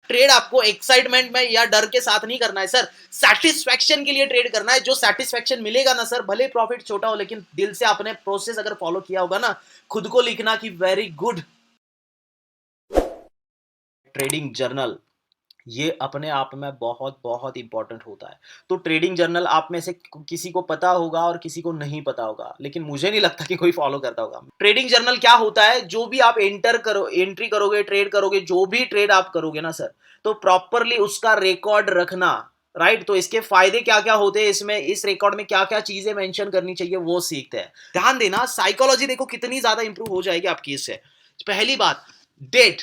Trade आपको excitement में या डर के साथ नहीं करना है सर, सेटिस्फैक्शन के लिए ट्रेड करना है। जो सेटिस्फैक्शन मिलेगा ना सर, भले प्रॉफिट छोटा हो लेकिन दिल से आपने प्रोसेस अगर फॉलो किया होगा ना, खुद को लिखना कि वेरी गुड ट्रेडिंग जर्नल, ये अपने आप में बहुत बहुत इंपॉर्टेंट होता है। तो ट्रेडिंग जर्नल आप में से किसी को पता होगा और किसी को नहीं पता होगा, लेकिन मुझे नहीं लगता कि कोई फॉलो करता होगा। ट्रेडिंग जर्नल क्या होता है, जो भी आप एंट्री करोगे, ट्रेड करोगे, जो भी ट्रेड आप करोगे ना सर, तो प्रॉपरली उसका रिकॉर्ड रखना। राइट, तो इसके फायदे क्या क्या होते हैं, इसमें इस रिकॉर्ड में क्या क्या चीजें मेंशन करनी चाहिए वो सीखते हैं। ध्यान देना, साइकोलॉजी देखो कितनी ज्यादा इंप्रूव हो जाएगी आपकी इससे। पहली बात, डेट।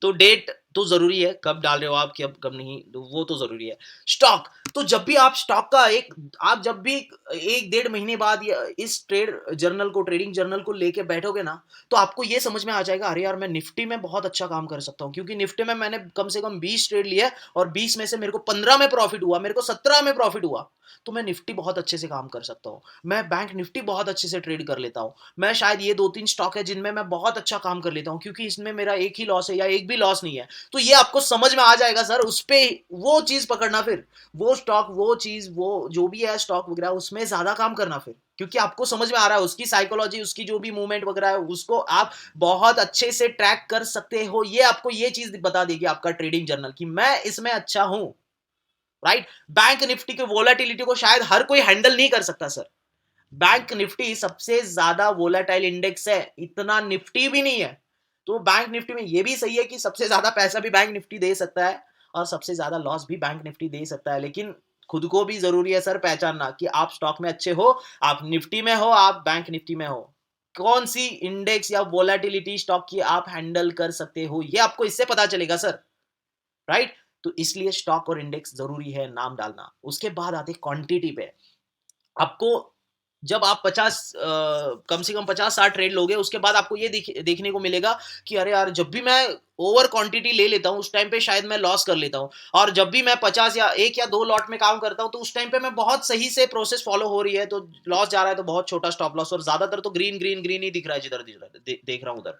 तो डेट तो जरूरी है, कब डाल रहे हो आप, कब कब नहीं, तो वो तो जरूरी है। स्टॉक, तो जब भी आप स्टॉक का आप जब भी 1-1.5 महीने बाद या इस ट्रेडिंग जर्नल को लेके बैठोगे ना, तो आपको ये समझ में आ जाएगा, अरे यार मैं निफ्टी में बहुत अच्छा काम कर सकता हूँ, क्योंकि निफ्टी में मैंने कम से कम 20 ट्रेड लिए और 20 में से मेरे को 15 में प्रॉफिट हुआ, मेरे को 17 में प्रॉफिट हुआ। तो मैं निफ्टी बहुत अच्छे से काम कर सकता हूँ, मैं बैंक निफ्टी बहुत अच्छे से ट्रेड कर लेता हूँ, मैं शायद ये 2-3 स्टॉक है जिनमें मैं बहुत अच्छा काम कर लेता हूँ, क्योंकि इसमें मेरा एक ही लॉस है या एक भी लॉस नहीं है। तो ये आपको समझ में आ जाएगा सर, उस पे वो चीज पकड़ना, फिर वो स्टॉक, वो चीज, वो जो भी है स्टॉक वगैरह, उसमें ज्यादा काम करना फिर, क्योंकि आपको समझ में आ रहा है उसकी साइकोलॉजी, उसकी जो भी मूवमेंट वगैरह है, उसको आप बहुत अच्छे से ट्रैक कर सकते हो। ये आपको ये चीज बता देगी आपका ट्रेडिंग जर्नल कि मैं इसमें अच्छा हूं। राइट, बैंक निफ्टी की वोलेटिलिटी को शायद हर कोई हैंडल नहीं कर सकता सर। बैंक निफ्टी सबसे ज्यादा वोलेटाइल इंडेक्स है, इतना निफ्टी भी नहीं है। तो बैंक निफ्टी में यह भी सही है कि सबसे ज्यादा पैसा भी बैंक निफ्टी दे सकता है और सबसे ज्यादा लॉस भी बैंक निफ्टी दे सकता है, लेकिन खुद को भी जरूरी है सर पहचानना कि आप स्टॉक में अच्छे हो, आप निफ्टी में हो, आप बैंक निफ्टी में हो, कौन सी इंडेक्स या वोलेटिलिटी स्टॉक की आप हैंडल कर सकते हो, ये आपको इससे पता चलेगा सर। राइट, तो इसलिए स्टॉक और इंडेक्स जरूरी है नाम डालना। उसके बाद आते क्वांटिटी पे। आपको जब आप 50 कम से कम 50-60 ट्रेड लोगे, उसके बाद आपको ये देखने को मिलेगा कि अरे यार, जब भी मैं ओवर क्वांटिटी ले लेता हूं उस टाइम पे शायद मैं लॉस कर लेता हूं, और जब भी मैं 50 या 1 या 2 लॉट में काम करता हूं तो उस टाइम पे मैं बहुत सही से प्रोसेस फॉलो हो रही है, तो लॉस जा रहा है तो बहुत छोटा स्टॉप लॉस, और ज्यादातर तो ग्रीन ग्रीन ग्रीन ही दिख रहा है, जिधर जिधर देख रहा हूं उधर।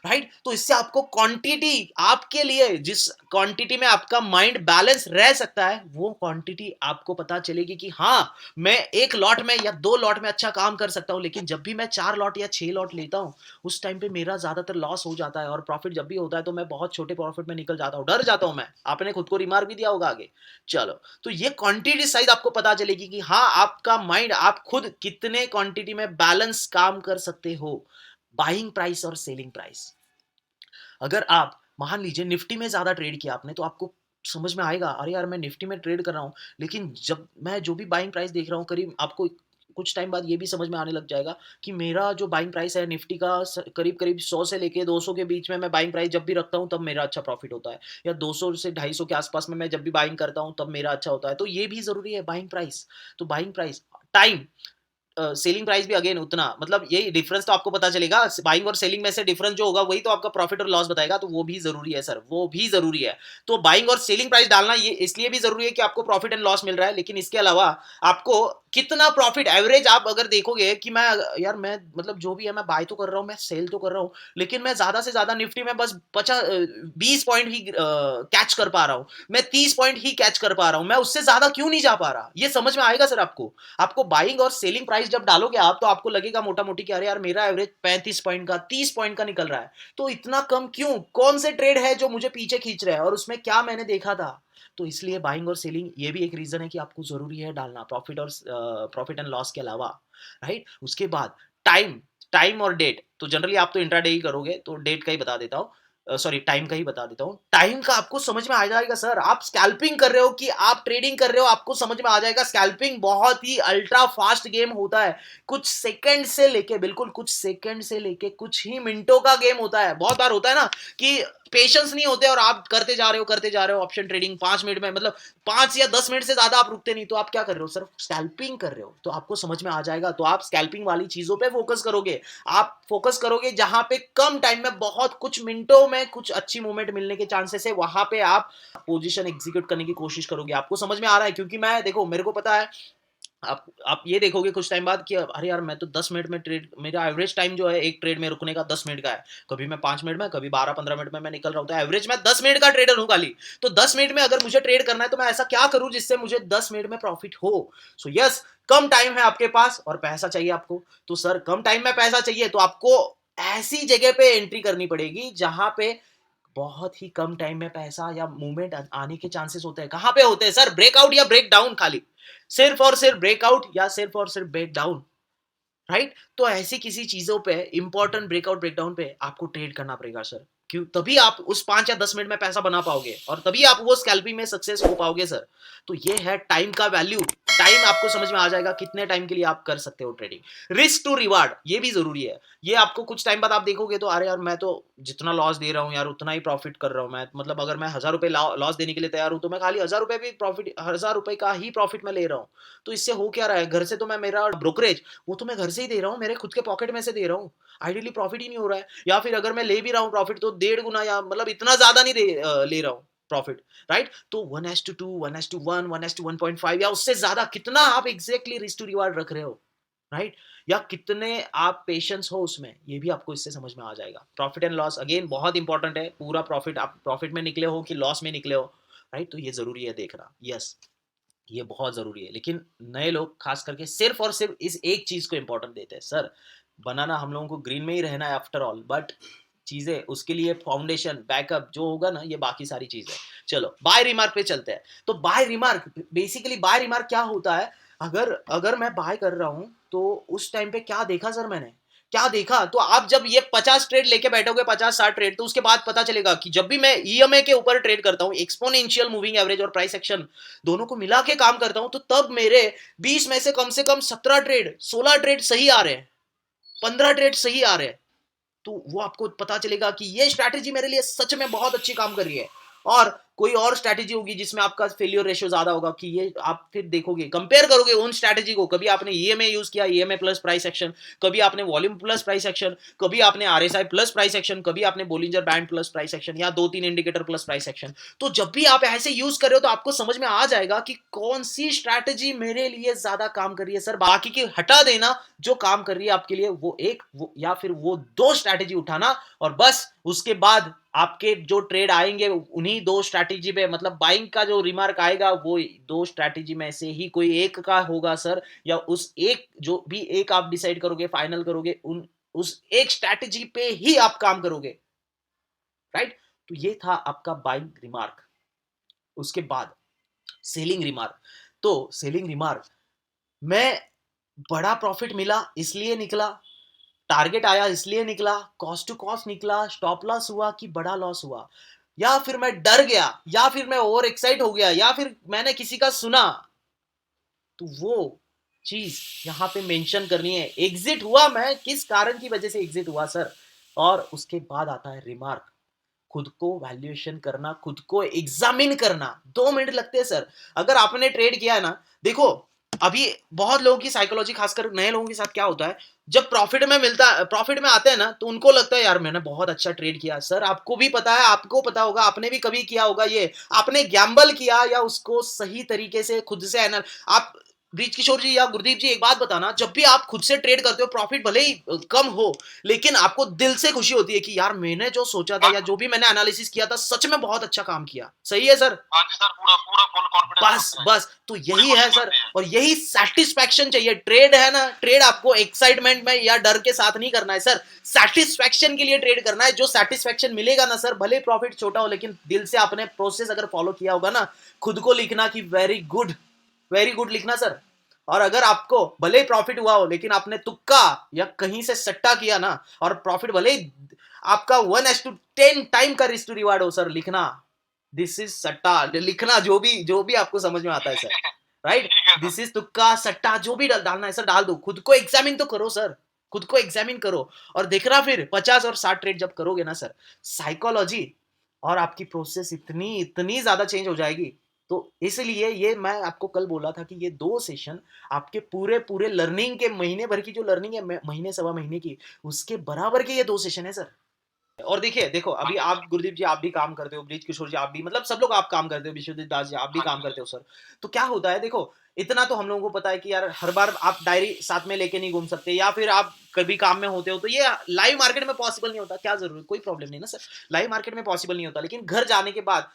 राइट, तो इससे आपको क्वांटिटी, आपके लिए जिस क्वांटिटी में आपका माइंड बैलेंस रह सकता है, वो क्वांटिटी आपको पता चलेगी कि हाँ, मैं 1 लॉट में या 2 लॉट में अच्छा काम कर सकता हूं, लेकिन जब भी मैं 4 लॉट या 6 लॉट लेता हूं उस टाइम पे मेरा ज्यादातर लॉस हो जाता है, और प्रॉफिट जब भी होता है तो मैं बहुत छोटे प्रॉफिट में निकल जाता हूं, डर जाता हूं मैं। आपने खुद को रिमार्क भी दिया होगा आगे। चलो, तो ये क्वांटिटी साइज आपको पता चलेगी कि हाँ, आपका माइंड, आप खुद कितने क्वांटिटी में बैलेंस काम कर सकते हो। बाइंग प्राइस और सेलिंग प्राइस, अगर आप मान लीजिए निफ्टी में ज़्यादा ट्रेड किया आपने, तो आपको समझ में आएगा, अरे यार मैं निफ्टी में ट्रेड कर रहा हूँ, लेकिन जब मैं जो भी बाइंग प्राइस देख रहा हूँ, करीब आपको कुछ टाइम बाद ये भी समझ में आने लग जाएगा कि मेरा जो बाइंग प्राइस है निफ्टी का, करीब करीब 100 से लेके 200 के बीच में मैं बाइंग प्राइस जब भी रखता हूँ तब मेरा अच्छा प्रॉफिट होता है, या 200 से 250 के आसपास में मैं जब भी बाइंग करता हूँ तब मेरा अच्छा होता है। तो ये भी ज़रूरी है बाइंग प्राइस। तो buying price, time, selling price भी अगेन उतना, मतलब यही डिफरेंस तो आपको पता चलेगा, बाइंग और सेलिंग में से डिफरेंस जो होगा वही तो आपका प्रॉफिट और लॉस बताएगा, तो वो भी जरूरी है सर, वो भी जरूरी है। तो बाइंग और सेलिंग प्राइस डालना ये इसलिए भी जरूरी है कि आपको प्रॉफिट एंड लॉस मिल रहा है, लेकिन इसके अलावा आपको कितना प्रॉफिट एवरेज, आप अगर देखोगे कि मैं, यार मैं मतलब जो भी है मैं बाय तो कर रहा हूँ, मैं सेल तो कर रहा हूँ, लेकिन मैं ज्यादा से ज्यादा निफ्टी में बस 20 पॉइंट ही कैच कर पा रहा हूँ, मैं 30 पॉइंट ही कैच कर पा रहा हूँ, मैं उससे ज्यादा क्यों नहीं जा पा रहा, ये समझ में आएगा सर आपको। आपको बाइंग और सेलिंग प्राइस जब डालोगे आप, तो आपको लगेगा मोटा मोटी कि अरे यार मेरा एवरेज 35 पॉइंट का, 30 पॉइंट का निकल रहा है, तो इतना कम क्यों, कौन से ट्रेड है जो मुझे पीछे खींच रहे हैं और उसमें क्या मैंने देखा था। तो इसलिए बाइंग और सेलिंग ये भी एक रीजन है कि आपको जरूरी है डालना, प्रॉफिट एंड लॉस के अलावा। राइट, उसके बाद टाइम, टाइम और डेट, तो जनरली आप तो इंट्राडे ही करोगे, तो डेट का ही बता देता हूँ, सॉरी टाइम का ही बता देता हूँ। टाइम का आपको समझ में आ जाएगा सर, आप स्कैल्पिंग कर रहे हो कि आप ट्रेडिंग कर रहे हो, आपको समझ में आ जाएगा। स्कैल्पिंग बहुत ही अल्ट्रा फास्ट गेम होता है, कुछ सेकंड से लेके, बिल्कुल कुछ सेकंड से लेके कुछ ही मिनटों का गेम होता है। बहुत बार होता है ना कि पेशेंस नहीं होते और आप करते जा रहे हो ऑप्शन ट्रेडिंग 5 मिनट में, मतलब 5 या 10 मिनट से ज्यादा आप रुकते नहीं, तो आप क्या कर रहे हो सर, स्कैल्पिंग कर रहे हो। तो आपको समझ में आ जाएगा, तो आप स्कैल्पिंग वाली चीजों पे फोकस करोगे, आप फोकस करोगे जहां पे कम टाइम में बहुत कुछ मिनटों में कुछ अच्छी मूवमेंट मिलने के चांसेस है, वहां पे आप पोजीशन एग्जीक्यूट करने की कोशिश करोगे। आपको समझ में आ रहा है, क्योंकि मैं देखो, मेरे को पता है आप ये देखोगे कुछ टाइम बाद कि अरे यार, मैं तो 10 मिनट में ट्रेड, मेरा एवरेज टाइम जो है एक ट्रेड में रुकने का 10 मिनट का है। कभी मैं 5 मिनट में, कभी 12-15 मिनट में मैं निकल रहा हूँ, तो एवरेज मैं 10 मिनट का ट्रेडर हूँ खाली। तो 10 मिनट में अगर मुझे ट्रेड करना है तो मैं ऐसा क्या करूँ जिससे मुझे 10 मिनट में प्रॉफिट हो? सो यस, कम टाइम है आपके पास और पैसा चाहिए आपको। तो सर, कम टाइम में पैसा चाहिए तो आपको ऐसी जगह पे एंट्री करनी पड़ेगी जहाँ पे बहुत ही कम टाइम में पैसा या मूवमेंट आने के चांसेस होते हैं। कहाँ पे होते हैं सर? ब्रेकआउट या ब्रेक डाउन खाली। सिर्फ और सिर्फ ब्रेकआउट या सिर्फ और सिर्फ ब्रेक डाउन, राइट? तो ऐसी किसी चीजों पे, इंपॉर्टेंट ब्रेकआउट ब्रेकडाउन पे आपको ट्रेड करना पड़ेगा सर। क्यों? तभी आप उस 5 या 10 मिनट में पैसा बना पाओगे और तभी आप वो स्कैल्पिंग में सक्सेस हो पाओगे सर। तो ये है टाइम का वैल्यू। टाइम आपको समझ में आ जाएगा कितने टाइम के लिए आप कर सकते हो ट्रेडिंग। रिस्क टू रिवार्ड ये भी जरूरी है। ये आपको कुछ टाइम बाद आप देखोगे तो अरे यार, मैं तो जितना लॉस दे रहा हूँ यार उतना ही प्रॉफिट कर रहा हूँ। मैं मतलब अगर मैं 1000 रुपए लॉस देने के लिए तैयार हूँ तो मैं खाली 1000 रुपए भी प्रॉफिट, 1000 रुपए का ही प्रॉफिट में ले रहा हूँ। तो इससे हो क्या रहा है? घर से तो मैं, मेरा ब्रोकरेज वो तो मैं घर से ही दे रहा हूँ, मेरे खुद के पॉकेट में से दे रहा हूँ। आइडियली प्रॉफिट ही नहीं हो रहा है। या फिर अगर मैं ले भी रहा हूँ प्रॉफिट तो डेढ़ गुना, या मतलब इतना ज्यादा नहीं ले रहा हूँ प्रॉफिट, राइट? तो 1:2, 1:1, 1:1.5 या उससे ज्यादा कितना आप एग्जैक्टली रिस्क टू रिवार्ड रख रहे हो, राइट? या कितने आप पेशेंस हो उसमें, ये भी आपको इससे समझ में आ जाएगा। प्रॉफिट एंड लॉस अगेन बहुत इंपॉर्टेंट है। पूरा प्रॉफिट, आप प्रॉफिट में निकले हो कि लॉस में निकले हो, राइट? तो ये जरूरी है देखना। यस, ये बहुत ज़रूरी है। लेकिन नए लोग खास करके सिर्फ़ और सिर्फ़ इस एक चीज़ को इम्पोर्टेंट देते हैं। सर, बनाना हम लोगों को ग्रीन में ही रहना है आफ्टर ऑल, बट चीज़ें उसके लिए फाउंडेशन, बैकअप जो होगा ना, ये बाकी सारी चीज़ है। चलो बाय रिमार्क पे चलते हैं। तो by remark, basically by remark क्या होता है? अगर अगर मैं बाय कर रहा हूँ तो उस टाइम पे क्या देखा सर मैंने? क्या देखा? तो आप जब ये 50 ट्रेड लेके बैठोगे, 50-60 ट्रेड, तो उसके बाद पता चलेगा कि जब भी मैं ईएमए के ऊपर ट्रेड करता हूँ, एक्सपोनेंशियल मूविंग एवरेज और प्राइस एक्शन दोनों को मिला के काम करता हूं, तो तब मेरे 20 में से कम 17 ट्रेड, 16 ट्रेड सही आ रहे हैं, 15 ट्रेड सही आ रहे हैं। तो वो आपको पता चलेगा कि ये स्ट्रैटेजी मेरे लिए सच में बहुत अच्छी काम कर रही है। और कोई और स्ट्रैटेजी होगी जिसमें आपका फेलियर रेशियो ज्यादा होगा, कि ये आप फिर देखोगे, कंपेयर करोगे उन स्ट्रैटेजी को। कभी आपने ईएमए यूज किया, ईएमए प्लस प्राइस एक्शन, कभी आपने वॉल्यूम प्लस प्राइस एक्शन, कभी आपने आरएसआई प्लस प्राइस एक्शन, कभी आपने Bollinger band plus price action, या 2-3 इंडिकेटर प्लस प्राइस एक्शन। तो जब भी आप ऐसे यूज कर रहे हो तो आपको समझ में आ जाएगा कि कौन सी स्ट्रैटेजी मेरे लिए ज्यादा काम कर रही है। सर, बाकी की हटा देना, जो काम कर रही है आपके लिए वो एक, वो या फिर वो दो स्ट्रैटेजी उठाना, और बस उसके बाद आपके जो ट्रेड आएंगे उन्हीं दो स्ट्रैटेजी पे, मतलब बाइंग का जो रिमार्क आएगा वो दो स्ट्रैटेजी में से ही कोई एक का होगा सर। या उस एक, जो भी एक आप डिसाइड करोगे, फाइनल करोगे, उन उस एक स्ट्रैटेजी पे ही आप काम करोगे, राइट? तो ये था आपका बाइंग रिमार्क। उसके बाद सेलिंग रिमार्क। तो सेलिंग रिमार्क मैं, बड़ा प्रॉफिट मिला इसलिए निकला, टारगेट आया इसलिए निकला, कॉस्ट टू कॉस्ट निकला, स्टॉप लॉस हुआ कि बड़ा लॉस हुआ, या फिर मैं डर गया, या फिर मैं ओवर एक्साइट हो गया, या फिर मैंने किसी का सुना, तो वो चीज यहां पे मेंशन करनी है। एग्जिट हुआ, मैं किस कारण की वजह से एग्जिट हुआ सर। और उसके बाद आता है रिमार्क। खुद को वैल्यूएशन करना, खुद को एग्जामिन करना। 2 मिनट लगते हैं सर। अगर आपने ट्रेड किया है ना, देखो, अभी बहुत लोगों की साइकोलॉजी, खासकर नए लोगों के साथ क्या होता है, जब प्रॉफिट में आते हैं ना, तो उनको लगता है यार मैंने बहुत अच्छा ट्रेड किया। सर, आपको भी पता है, आपको पता होगा, आपने भी कभी किया होगा ये, आपने गैम्बल किया या उसको सही तरीके से खुद से एनल आप, ब्रिज किशोर जी या गुरदीप जी, एक बात बताना, जब भी आप खुद से ट्रेड करते हो, प्रॉफिट भले ही कम हो, लेकिन आपको दिल से खुशी होती है कि यार मैंने जो सोचा था हाँ या जो भी मैंने एनालिसिस किया था, सच में बहुत अच्छा काम किया। सही है सर? हाँ जी सर, पूरा पूरा फुल कॉन्फिडेंस बस होता है, बस, तो पूरी यही है कोशिश सर। करते हैं। और यही सेटिस्फैक्शन चाहिए। ट्रेड है ना, ट्रेड आपको एक्साइटमेंट में या डर के साथ नहीं करना है सर, सेटिस्फैक्शन के लिए ट्रेड करना है। जो सेटिस्फैक्शन मिलेगा ना सर, भले प्रॉफिट छोटा हो, लेकिन दिल से आपने प्रोसेस अगर फॉलो किया होगा ना, खुद को लिखना कि वेरी गुड लिखना सर। और अगर आपको भले ही प्रॉफिट हुआ हो, लेकिन आपने तुक्का या कहीं से सट्टा किया ना, और प्रॉफिट भले ही आपका 1:10 टाइम का रिस्क टू रिवार्ड हो, सर लिखना दिस इज सट्टा। लिखना जो भी आपको समझ में आता है सर, राइट? ठीक है सर। दिस इज तुक्का, सट्टा, जो भी डालना है सर डाल दो। खुद को एग्जामिन तो करो सर, खुद को एग्जामिन करो। और देखना फिर 50 और 60 ट्रेड जब करोगे ना सर, साइकोलॉजी और आपकी प्रोसेस इतनी इतनी ज्यादा चेंज हो जाएगी। तो इसलिए ये मैं आपको कल बोला था कि ये 2 सेशन आपके पूरे पूरे लर्निंग के, महीने भर की जो लर्निंग है, महीने सवा महीने की, उसके बराबर के ये 2 सेशन है सर। और देखिए देखो अभी आप गुरदीप जी आप भी काम करते हो, ब्रिज किशोर जी आप भी, मतलब सब लोग आप काम करते हो, विश्वजीत दास जी आप भी हाँ काम जी, करते हो सर। तो क्या होता है देखो, इतना तो हम लोगों को पता है कि यार हर बार आप डायरी साथ में लेके नहीं घूम सकते, या फिर आप कभी काम में होते हो तो ये लाइव मार्केट में पॉसिबल नहीं होता, क्या जरूरत, कोई प्रॉब्लम नहीं ना सर, लाइव मार्केट में पॉसिबल नहीं होता, लेकिन घर जाने के बाद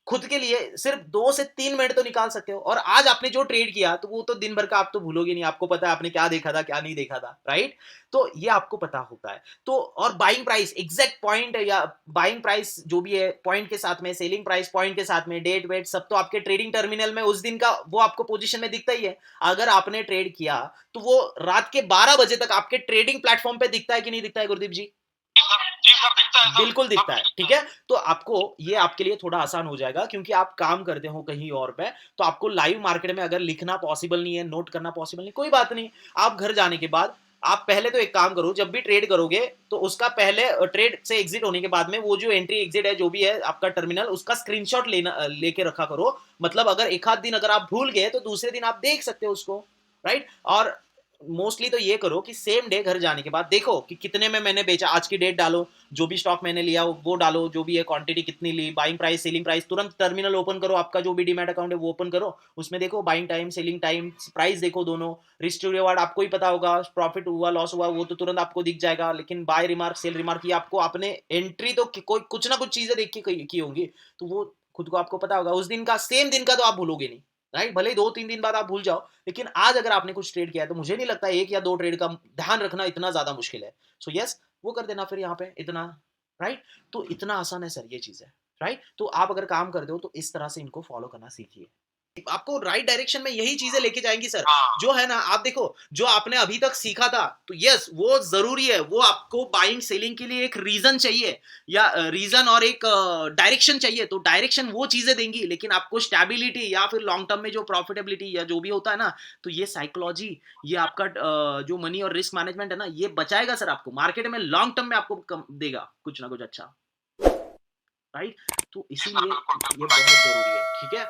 खुद के लिए सिर्फ 2 से 3 मिनट तो निकाल सकते हो। और आज आपने जो ट्रेड किया तो वो तो दिन भर का आप तो भूलोगे नहीं, आपको पता है आपने क्या देखा था, क्या नहीं देखा था, राइट? तो ये आपको पता होता है। तो और बाइंग प्राइस एग्जैक्ट पॉइंट या बाइंग प्राइस जो भी है पॉइंट के साथ में, सेलिंग प्राइस पॉइंट के साथ में, डेट वेट सब तो आपके ट्रेडिंग टर्मिनल में उस दिन का वो आपको पोजीशन में दिखता ही है। अगर आपने ट्रेड किया तो वो रात के 12 बजे तक आपके ट्रेडिंग प्लेटफॉर्म पे दिखता है कि नहीं दिखता है गुरदीप जी? जी सर दिखता है सर, बिल्कुल सब दिखता कुछ है, दिखता ठीक है। है? तो आपको ये आपके लिए थोड़ा आसान हो जाएगा क्योंकि आप काम करते हो कहीं और पे, तो आपको लाइव मार्केट में अगर लिखना पॉसिबल नहीं है, नोट करना पॉसिबल नहीं, कोई बात नहीं। आप घर जाने के बाद आप पहले तो एक काम करो, जब भी ट्रेड करोगे तो उसका पहले ट्रेड से एग्जिट होने के बाद में वो जो एंट्री एग्जिट है जो भी है आपका टर्मिनल, उसका स्क्रीनशॉट लेके रखा करो। मतलब अगर एक आध दिन अगर आप भूल गए तो दूसरे दिन आप देख सकते हो उसको, राइट? और मोस्टली तो ये करो कि सेम डे घर जाने के बाद देखो कि कितने में मैंने बेचा, आज की डेट डालो, जो भी स्टॉक मैंने लिया वो डालो, जो भी है क्वांटिटी कितनी ली, बाइंग प्राइस सेलिंग प्राइस, तुरंत टर्मिनल ओपन करो, आपका जो भी डीमैट अकाउंट है वो ओपन करो, उसमें देखो buying time selling time price देखो दोनों, रिस्क टू रिवार्ड आपको ही पता होगा, प्रॉफिट हुआ लॉस हुआ वो तो तुरंत आपको दिख जाएगा, लेकिन बाय रिमार्क सेल रिमार्क ये आपको आपने एंट्री तो कोई कुछ ना कुछ चीजें देख के की होंगी, तो वो खुद को आपको पता होगा, उस दिन का सेम दिन का तो आप भूलोगे नहीं, राइट? भले ही 2-3 दिन बाद आप भूल जाओ, लेकिन आज अगर आपने कुछ ट्रेड किया है तो मुझे नहीं लगता एक या दो ट्रेड का ध्यान रखना इतना ज्यादा मुश्किल है। सो यस, वो कर देना फिर यहाँ पे इतना, राइट? तो इतना आसान है सर ये चीज है, राइट? तो आप अगर काम करते हो तो इस तरह से इनको फॉलो करना सीखिए, आपको राइट डायरेक्शन में यही चीजें लेके जाएंगी सर। हाँ, जो है ना, आप देखो जो आपने अभी तक सीखा था तो यस वो जरूरी है, वो आपको बाइंग सेलिंग के लिए एक रीजन चाहिए, या रीजन और एक डायरेक्शन चाहिए, तो डायरेक्शन वो चीजें देंगी, लेकिन आपको स्टेबिलिटी या फिर लॉन्ग टर्म में जो प्रॉफिटेबिलिटी या जो भी होता है ना, तो ये साइकोलॉजी, ये आपका जो मनी और रिस्क मैनेजमेंट है ना, ये बचाएगा सर आपको मार्केट में, लॉन्ग टर्म में आपको देगा कुछ ना कुछ अच्छा, राइट? तो जी सर, इसीलिए बिल्कुल, ये बिल्कुल बहुत आइए। जरूरी है, ठीक है?